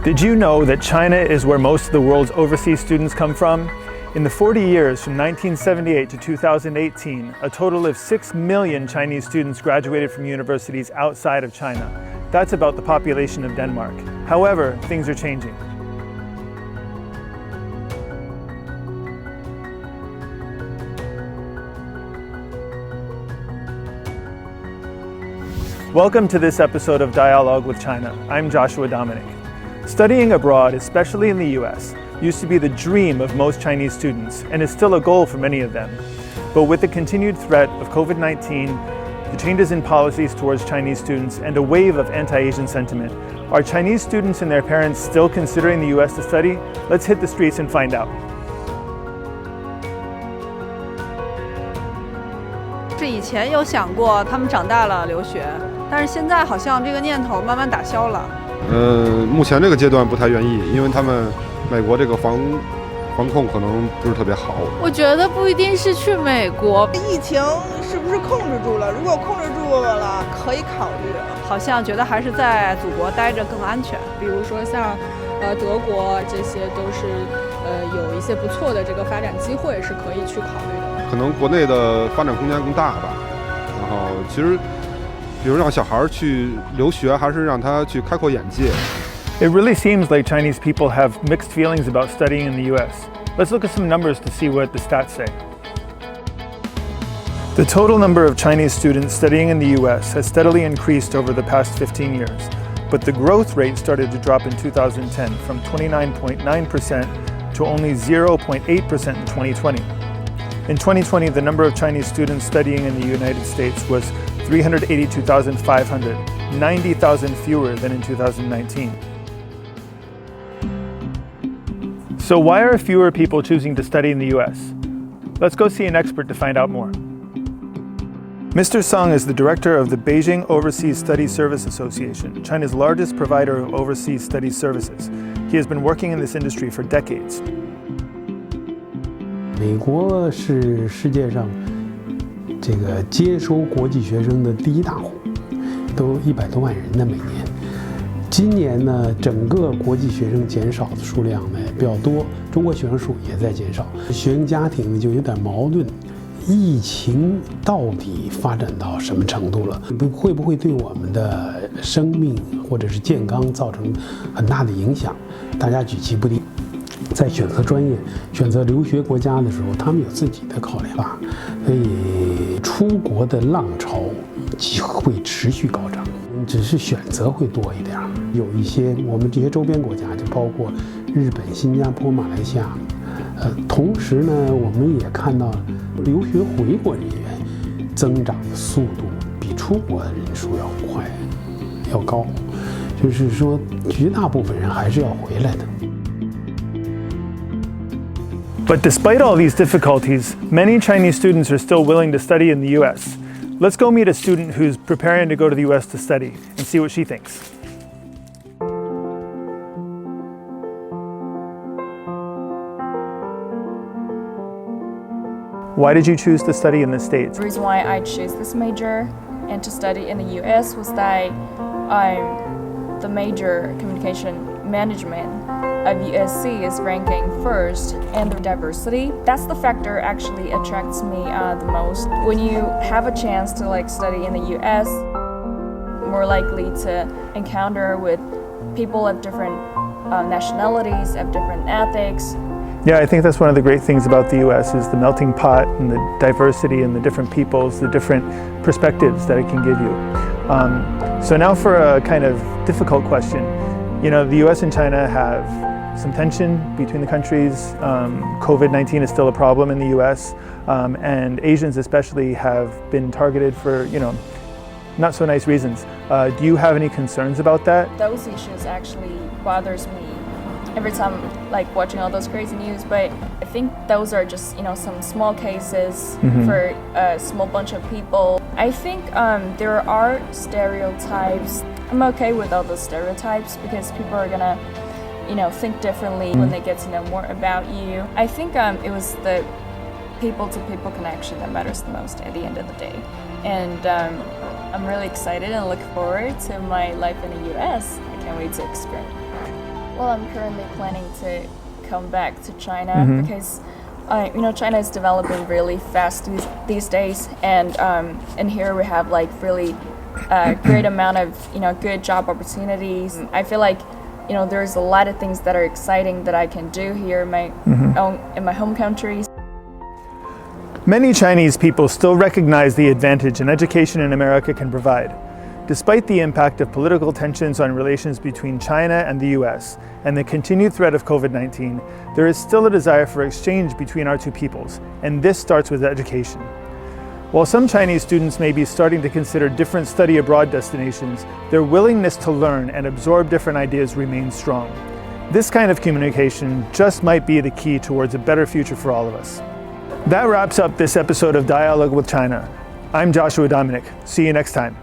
Did you know that China is where most of the world's overseas students come from? In the 40 years from 1978 to 2018, a total of 6 million Chinese students graduated from universities outside of China. That's about the population of Denmark. However, things are changing. Welcome to this episode of Dialogue with China. I'm Joshua Dominic. Studying abroad, especially in the US, used to be the dream of most Chinese students and is still a goal for many of them. But with the continued threat of COVID-19, the changes in policies towards Chinese students, and a wave of anti-Asian sentiment, are Chinese students and their parents still considering the US to study? Let's hit the streets and find out. 是以前有想过他们长大了留学，但是现在好像这个念头慢慢打消了。目前这个阶段不太愿意，因为他们美国这个防控可能不是特别好。我觉得不一定是去美国，疫情是不是控制住了？如果控制住了，可以考虑。好像觉得还是在祖国待着更安全。比如说像德国，这些都是有一些不错的这个发展机会，是可以去考虑的。可能国内的发展空间更大吧。然后其实，比如让小孩去留学，还是让他去开阔眼界。It really seems like Chinese people have mixed feelings about studying in the US. Let's look at some numbers to see what the stats say. The total number of Chinese students studying in the US has steadily increased over the past 15 years, but the growth rate started to drop in 2010 from 29.9% to only 0.8% in 2020. In 2020, the number of Chinese students studying in the United States was 382,500, 90,000 fewer than in 2019. So why are fewer people choosing to study in the US? Let's go see an expert to find out more. Mr. Sung is the director of the Beijing Overseas Study Service Association, China's largest provider of overseas studies services. He has been working in this industry for decades. 美国是世界上这个接收国际学生的第一大户，都100多万人呢每年。今年呢，整个国际学生减少的数量呢比较多，中国学生数也在减少。学生家庭呢就有点矛盾，疫情到底发展到什么程度了？会不会对我们的生命或者是健康造成很大的影响？大家举棋不定。在选择专业、选择留学国家的时候，他们有自己的考量吧，所以出国的浪潮会持续高涨，只是选择会多一点。有一些我们这些周边国家，就包括日本、新加坡、马来西亚。同时呢，我们也看到留学回国人员增长的速度比出国的人数要快、要高，就是说绝大部分人还是要回来的。But despite all these difficulties, many Chinese students are still willing to study in the US. Let's go meet a student who's preparing to go to the US to study and see what she thinks. Why did you choose to study in the States? The reason why I chose this major and to study in the US was that the major communication management of USC is ranking first, and the diversity, that's the factor actually attracts me the most. When you have a chance to study in the US, more likely to encounter with people of different nationalities, of different ethics. Yeah, I think that's one of the great things about the US is the melting pot and the diversity and the different peoples, the different perspectives that it can give you. So now for a kind of difficult question. You know, the US and China have some tension between the countries. COVID-19 is still a problem in the US, and Asians especially have been targeted for, not so nice reasons. Do you have any concerns about that? Those issues actually bothers me every time watching all those crazy news, but I think those are just some small cases for a small bunch of people. I think there are stereotypes. I'm okay with all those stereotypes because people are gonna think differently when they get to know more about you. I think it was the people-to-people connection that matters the most at the end of the day. And I'm really excited and look forward to my life in the US. I can't wait to experience. Well, I'm currently planning to come back to China because, China is developing really fast these days, and here we have like really great amount of good job opportunities. I feel like there's a lot of things that are exciting that I can do here in my home country. Many Chinese people still recognize the advantage an education in America can provide. Despite the impact of political tensions on relations between China and the US and the continued threat of COVID-19, there is still a desire for exchange between our two peoples, and this starts with education. While some Chinese students may be starting to consider different study abroad destinations, their willingness to learn and absorb different ideas remains strong. This kind of communication just might be the key towards a better future for all of us. That wraps up this episode of Dialogue with China. I'm Joshua Dominic. See you next time.